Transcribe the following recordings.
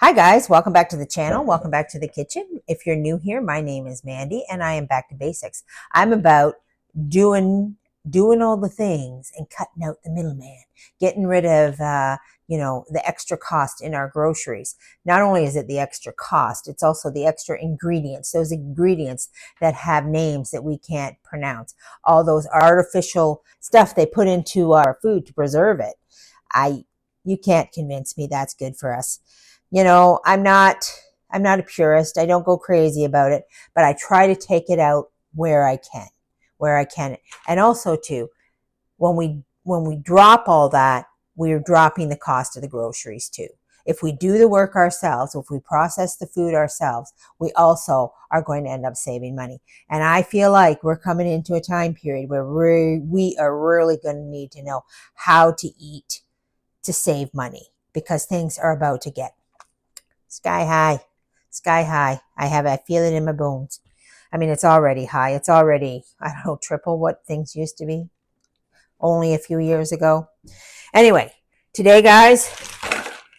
Hi guys, welcome back to the channel. Welcome back to the kitchen. If you're new here, my name is Mandy and I am back to basics. I'm about doing all the things and cutting out the middleman, getting rid of the extra cost in our groceries. Not only is it the extra cost, it's also the extra ingredients, those ingredients that have names that we can't pronounce. All those artificial stuff they put into our food to preserve it. You can't convince me that's good for us. I'm not a purist. I don't go crazy about it, but I try to take it out where I can. And also too, when we drop all that, we're dropping the cost of the groceries too. If we do the work ourselves, if we process the food ourselves, we also are going to end up saving money. And I feel like we're coming into a time period where we are really going to need to know how to eat to save money, because things are about to get sky high, sky high. I feel it in my bones. I mean, it's already high. It's already, I don't know, triple what things used to be only a few years ago. Anyway, today, guys,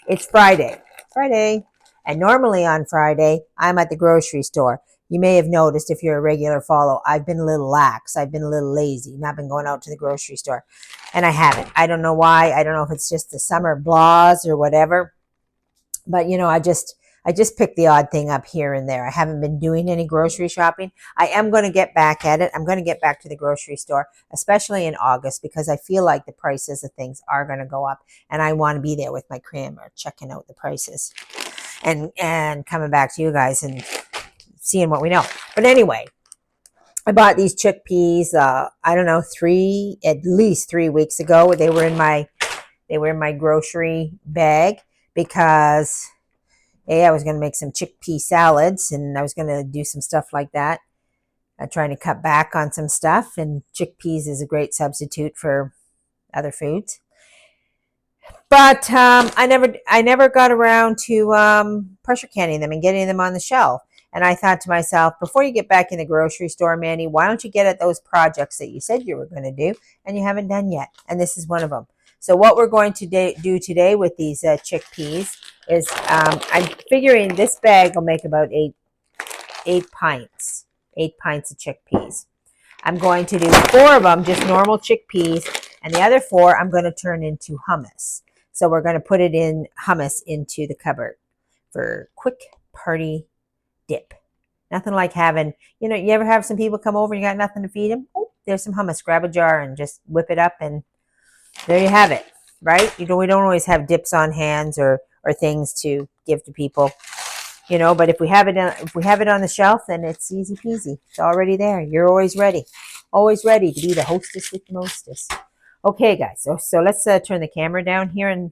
it's Friday. And normally on Friday, I'm at the grocery store. You may have noticed, if you're a regular follow, I've been a little lax. I've been a little lazy, not been going out to the grocery store. And I haven't. I don't know why. I don't know if it's just the summer blahs or whatever. But I just pick the odd thing up here and there. I haven't been doing any grocery shopping. I am going to get back at it. I'm going to get back to the grocery store, especially in August, because I feel like the prices of things are going to go up, and I want to be there with my crammer, checking out the prices, and coming back to you guys and seeing what we know. But anyway, I bought these chickpeas. I don't know, at least 3 weeks ago. They were in my grocery bag, because I was going to make some chickpea salads, and I was going to do some stuff like that. I'm trying to cut back on some stuff, and chickpeas is a great substitute for other foods. But I never got around to pressure canning them and getting them on the shelf. And I thought to myself, before you get back in the grocery store, Mandy, why don't you get at those projects that you said you were going to do and you haven't done yet? And this is one of them. So what we're going to do today with these chickpeas is, I'm figuring this bag will make about eight pints of chickpeas. I'm going to do 4 of them, just normal chickpeas, and the other 4 I'm going to turn into hummus. So we're going to put it in hummus into the cupboard for quick party dip. Nothing like having, you ever have some people come over and you got nothing to feed them? Oh, there's some hummus. Grab a jar and just whip it up, and there you have it, right? We don't always have dips on hands or things to give to people, but if we have it on the shelf, then it's easy peasy. It's already there. You're always ready to be the hostess with the mostest. Okay, guys, so let's turn the camera down here, and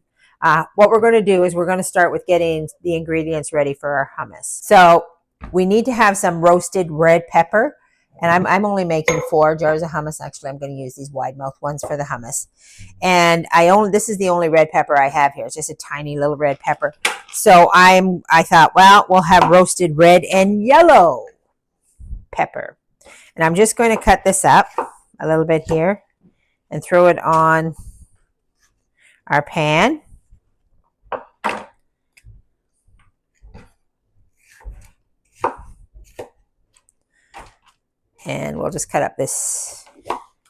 what we're going to do is we're going to start with getting the ingredients ready for our hummus. So we need to have some roasted red pepper. And I'm only making 4 jars of hummus. Actually, I'm going to use these wide mouth ones for the hummus. And this is the only red pepper I have here. It's just a tiny little red pepper. So I thought, well, we'll have roasted red and yellow pepper. And I'm just going to cut this up a little bit here and throw it on our pan. And we'll just cut up this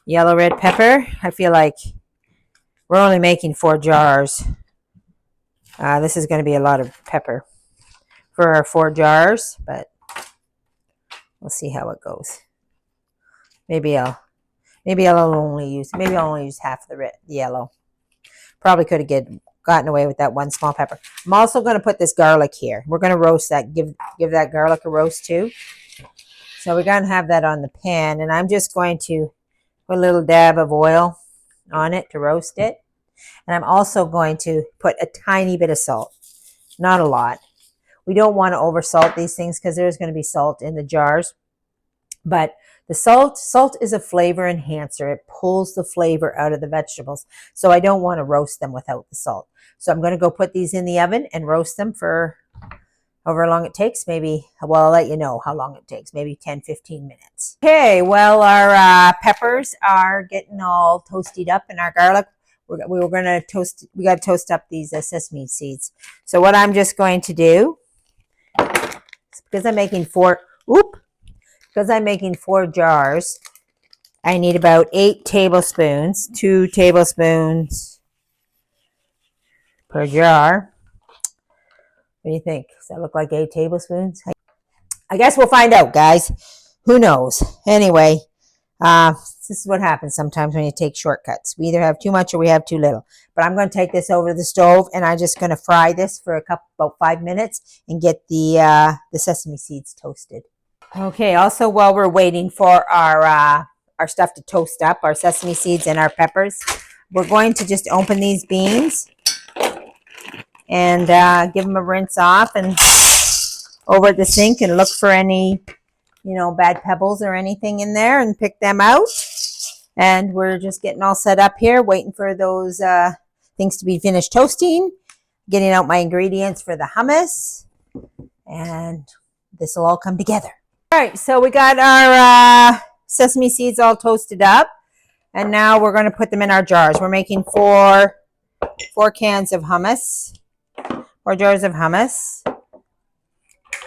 yellow red pepper. I feel like we're only making 4 jars. This is going to be a lot of pepper for our 4 jars, but we'll see how it goes. Maybe I'll only use half of the red, yellow. Probably could have gotten away with that one small pepper. I'm also going to put this garlic here. We're going to roast that. Give that garlic a roast too. So we're going to have that on the pan, and I'm just going to put a little dab of oil on it to roast it. And I'm also going to put a tiny bit of salt, not a lot. We don't want to over salt these things because there's going to be salt in the jars. But the salt is a flavor enhancer. It pulls the flavor out of the vegetables. So I don't want to roast them without the salt. So I'm going to go put these in the oven and roast them for however long it takes. I'll let you know how long it takes, maybe 10-15 minutes. Okay, well, our peppers are getting all toasted up, and our garlic. we were going to toast. We got to toast up these sesame seeds. So what I'm just going to do, because I'm making four jars, I need about 8 tablespoons, 2 tablespoons per jar. What do you think? Does that look like 8 tablespoons? I guess we'll find out, guys. Who knows? Anyway, this is what happens sometimes when you take shortcuts. We either have too much or we have too little. But I'm going to take this over to the stove, and I'm just going to fry this for about 5 minutes and get the sesame seeds toasted. Okay. Also, while we're waiting for our stuff to toast up, our sesame seeds and our peppers, we're going to just open these beans and give them a rinse off and over at the sink and look for any, bad pebbles or anything in there and pick them out. And we're just getting all set up here, waiting for those things to be finished toasting, getting out my ingredients for the hummus, and this will all come together. All right, so we got our sesame seeds all toasted up, and now we're going to put them in our jars. We're making four cans of hummus, 4 jars of hummus.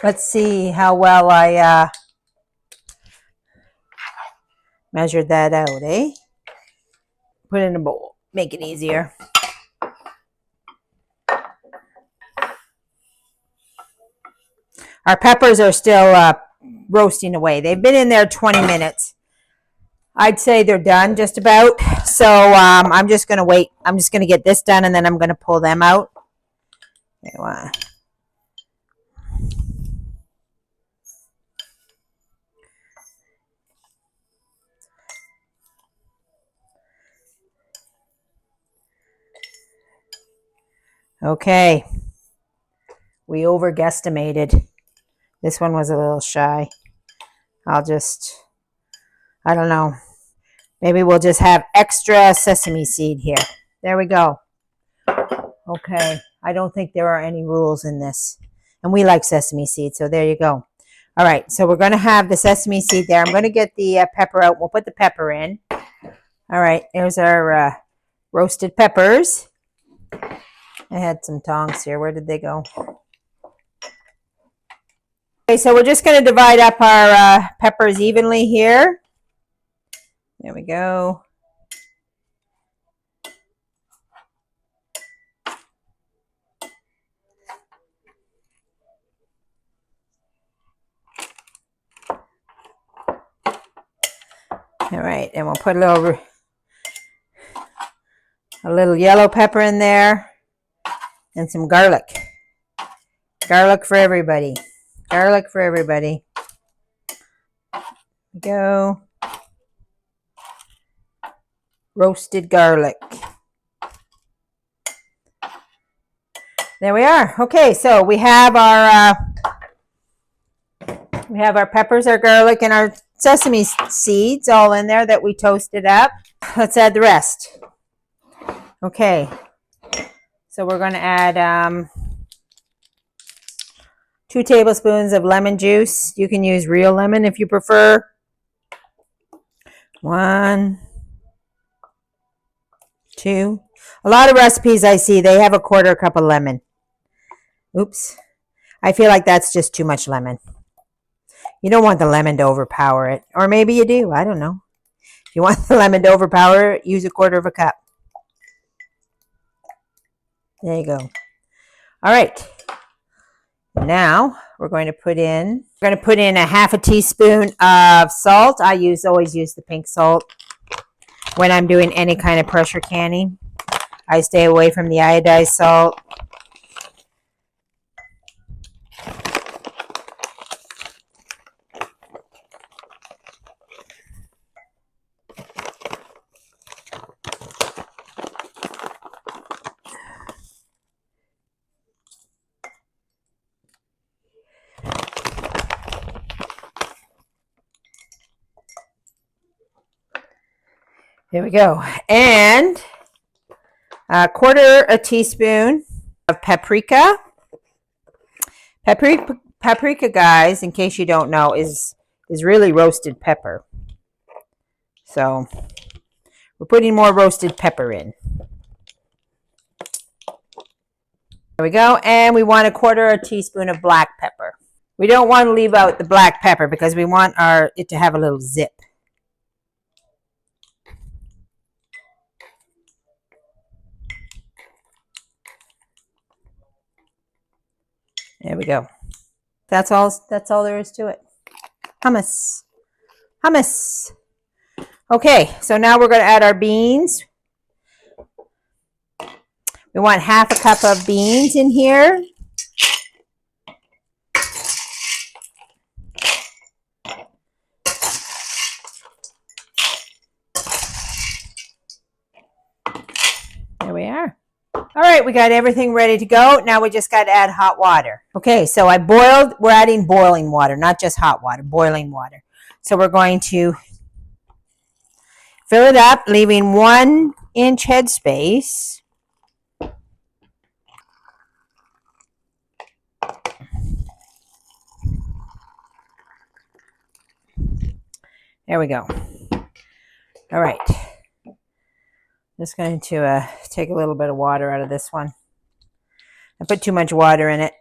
Let's see how well I measured that out, eh? Put it in a bowl. Make it easier. Our peppers are still roasting away. They've been in there 20 minutes. I'd say they're done just about. So I'm just going to wait. I'm just going to get this done, and then I'm going to pull them out. Okay. We overguesstimated. This one was a little shy. I don't know. Maybe we'll just have extra sesame seed here. There we go. Okay. I don't think there are any rules in this. And we like sesame seed, so there you go. All right. So we're going to have the sesame seed there. I'm going to get the pepper out. We'll put the pepper in. All right. There's our roasted peppers. I had some tongs here. Where did they go? Okay, so we're just going to divide up our peppers evenly here. There we go. All right, and we'll put a little yellow pepper in there and some garlic. Garlic for everybody. Garlic for everybody. There we go. Roasted garlic. There we are. Okay, so we have our peppers, our garlic, and our sesame seeds all in there that we toasted up. Let's add the rest. Okay, so we're going to add 2 tablespoons of lemon juice. You can use real lemon if you prefer. 1, 2. A lot of recipes I see, they have a 1/4 cup of lemon. Oops. I feel like that's just too much lemon. You don't want the lemon to overpower it. Or maybe you do. I don't know. If you want the lemon to overpower it, use a 1/4 cup. There you go. All right. Now we're going to put in a 1/2 teaspoon of salt. I always use the pink salt when I'm doing any kind of pressure canning. I stay away from the iodized salt. There we go. And a 1/4 teaspoon of paprika. Paprika, guys, in case you don't know, is really roasted pepper. So we're putting more roasted pepper in. There we go. And we want 1/4 teaspoon of black pepper. We don't want to leave out the black pepper because we want it to have a little zip. There we go. That's all there is to it. Hummus. Hummus. Okay, so now we're going to add our beans. We want 1/2 cup of beans in here. There we are. All right, we got everything ready to go. Now we just got to add hot water. Okay, so we're adding boiling water, not just hot water, boiling water. So we're going to fill it up, leaving 1 inch headspace. There we go. All right. Just going to take a little bit of water out of this one. I put too much water in it.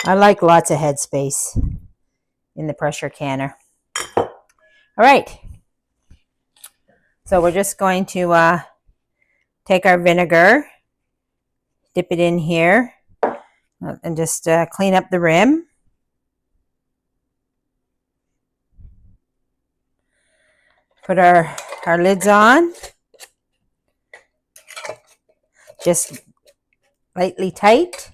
I like lots of headspace in the pressure canner. All right. So we're just going to take our vinegar, dip it in here, and just clean up the rim. Put our lids on. Just lightly tight.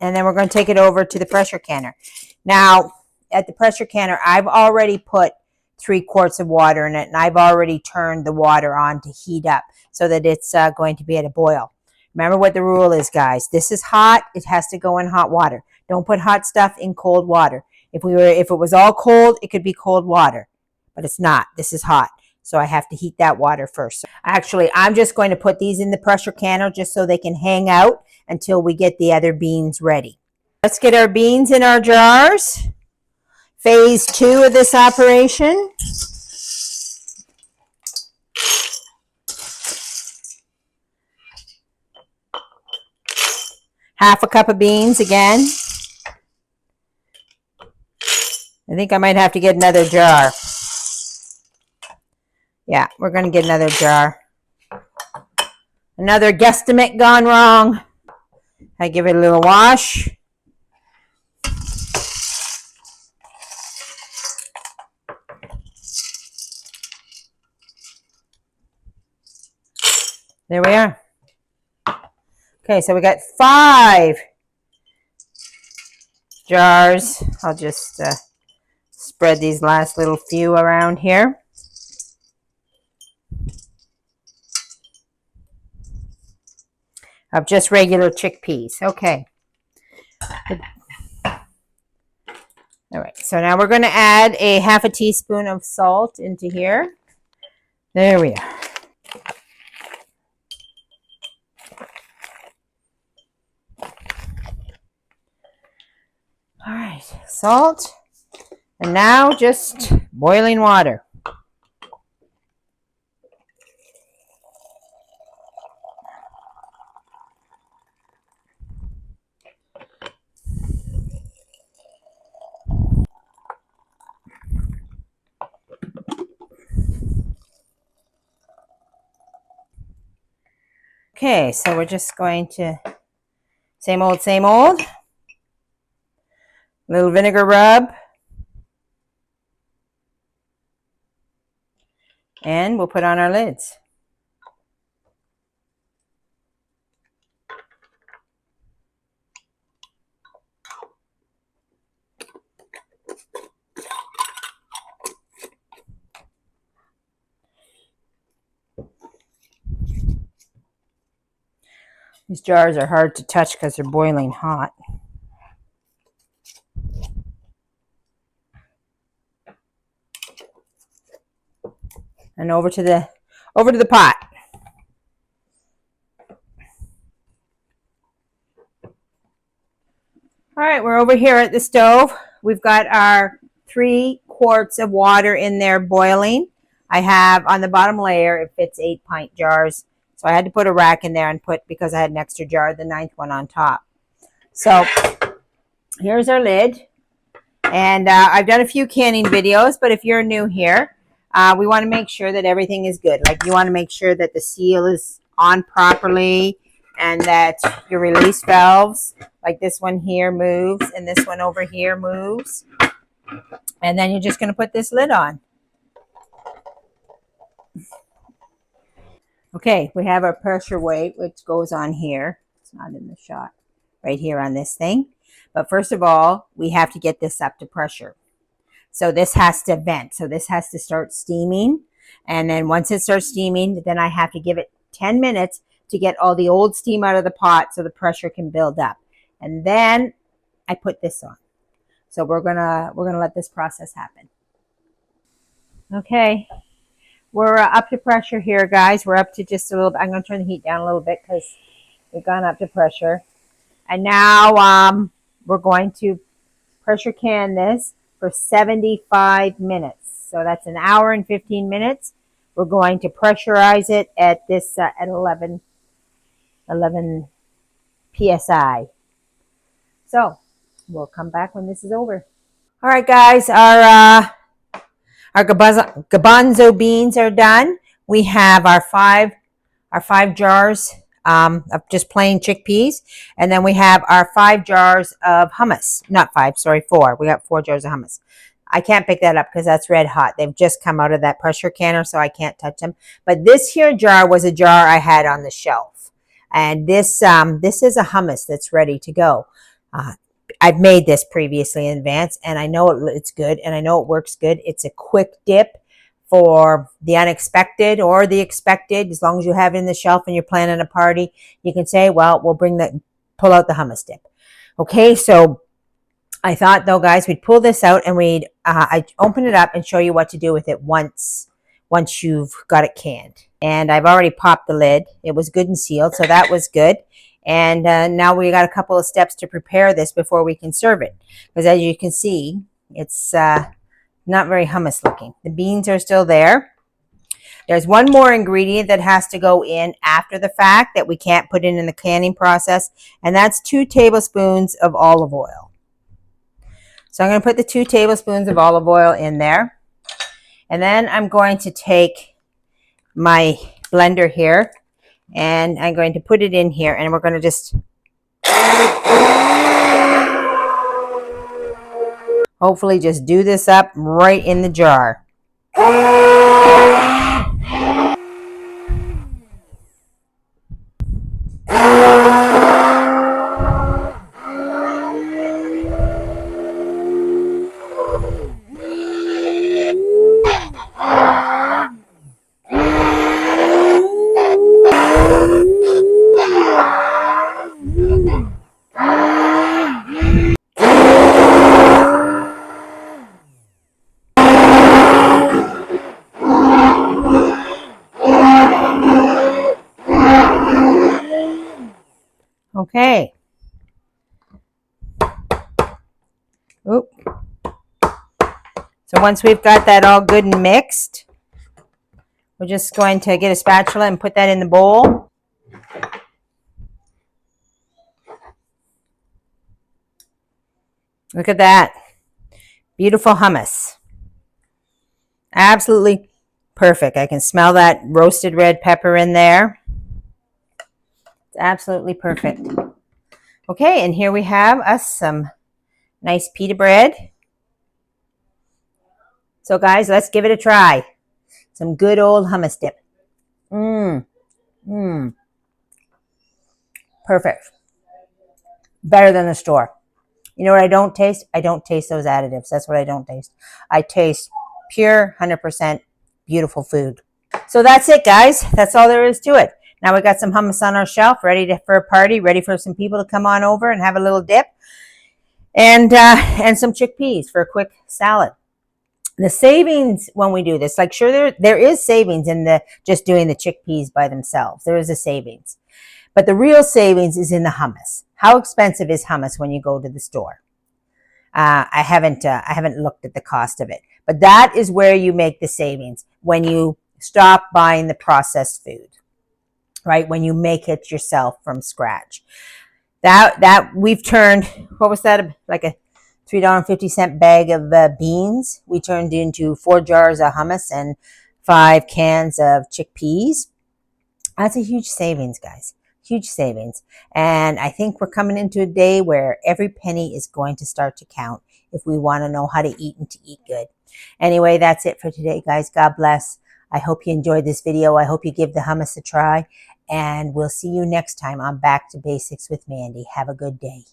And then we're going to take it over to the pressure canner. Now, at the pressure canner, I've already put 3 quarts of water in it, and I've already turned the water on to heat up so that it's going to be at a boil. Remember what the rule is, guys. This is hot. It has to go in hot water. Don't put hot stuff in cold water. If it was all cold, it could be cold water, but it's not. This is hot. So I have to heat that water first. So actually, I'm just going to put these in the pressure canner just so they can hang out until we get the other beans ready. Let's get our beans in our jars. Phase 2 of this operation. Half a cup of beans again. I think I might have to get another jar. Yeah, we're going to get another jar. Another guesstimate gone wrong. I give it a little wash. There we are. Okay, so we got 5 jars. I'll just spread these last little few around here. Of just regular chickpeas. Okay. All right, so now we're going to add a 1/2 teaspoon of salt into here. There we are. All right, salt. And now just boiling water. Okay, so we're just going to same old, same old. A little vinegar rub. And we'll put on our lids. These jars are hard to touch because they're boiling hot. And over to the pot. All right, we're over here at the stove. we've got our 3 quarts of water in there boiling. I have on the bottom layer, it fits 8 pint jars. So I had to put a rack in there and put, because I had an extra jar, the 9th one on top. So here's our lid. And I've done a few canning videos, but if you're new here, we want to make sure that everything is good. Like, you want to make sure that the seal is on properly and that your release valves, like this one here moves and this one over here moves. And then you're just going to put this lid on. Okay, we have our pressure weight, which goes on here. It's not in the shot. Right here on this thing. But first of all, we have to get this up to pressure. So this has to vent. So this has to start steaming. And then once it starts steaming, then I have to give it 10 minutes to get all the old steam out of the pot so the pressure can build up. And then I put this on. So we're gonna let this process happen. Okay, we're up to pressure here, guys. We're up to just a little bit. I'm gonna turn the heat down a little bit because we've gone up to pressure. And now we're going to pressure can this for 75 minutes. So that's an hour and 15 minutes. We're going to pressurize it at this at 11 psi. So we'll come back when this is over. All right, guys, our garbanzo beans are done. We have our five jars of just plain chickpeas, and then we have our 5 jars of hummus. Not 5, sorry, 4. We got 4 jars of hummus. I can't pick that up because that's red hot. They've just come out of that pressure canner, so I can't touch them. But this here jar was a jar I had on the shelf, and this is a hummus that's ready to go. I've made this previously in advance, and I know it's good, and I know it works good. It's a quick dip for the unexpected or the expected. As long as you have it in the shelf and you're planning a party, you can say, well, we'll pull out the hummus dip. Okay, so I thought, though, guys, we'd pull this out and I'd open it up and show you what to do with it once you've got it canned. And I've already popped the lid. It was good and sealed, so that was good. And now we got a couple of steps to prepare this before we can serve it. Because as you can see, it's not very hummus looking. The beans are still there. There's one more ingredient that has to go in after the fact that we can't put in the canning process, and that's 2 tablespoons of olive oil. So I'm going to put the 2 tablespoons of olive oil in there. And then I'm going to take my blender here, and I'm going to put it in here, and we're going to just hopefully just do this up right in the jar. Okay. Oop. So once we've got that all good and mixed, we're just going to get a spatula and put that in the bowl. Look at that. Beautiful hummus. Absolutely perfect. I can smell that roasted red pepper in there. It's absolutely perfect. Okay, and here we have us some nice pita bread. So guys, let's give it a try. Some good old hummus dip. Perfect. Better than the store. You know what I don't taste? I don't taste those additives. That's what I don't taste. I taste pure, 100% beautiful food. So that's it, guys. That's all there is to it. Now we got some hummus on our shelf, ready for a party, ready for some people to come on over and have a little dip, and some chickpeas for a quick salad. The savings when we do this, like, sure, there is savings in the just doing the chickpeas by themselves. There is a savings, but the real savings is in the hummus. How expensive is hummus when you go to the store? I haven't looked at the cost of it, but that is where you make the savings when you stop buying the processed food, right? When you make it yourself from scratch. That we've turned, what was that, like a $3.50 bag of beans? We turned into 4 jars of hummus and 5 cans of chickpeas. That's a huge savings, guys. Huge savings. And I think we're coming into a day where every penny is going to start to count if we want to know how to eat and to eat good. Anyway, that's it for today, guys. God bless. I hope you enjoyed this video. I hope you give the hummus a try. And we'll see you next time on Back to Basics with Mandy. Have a good day.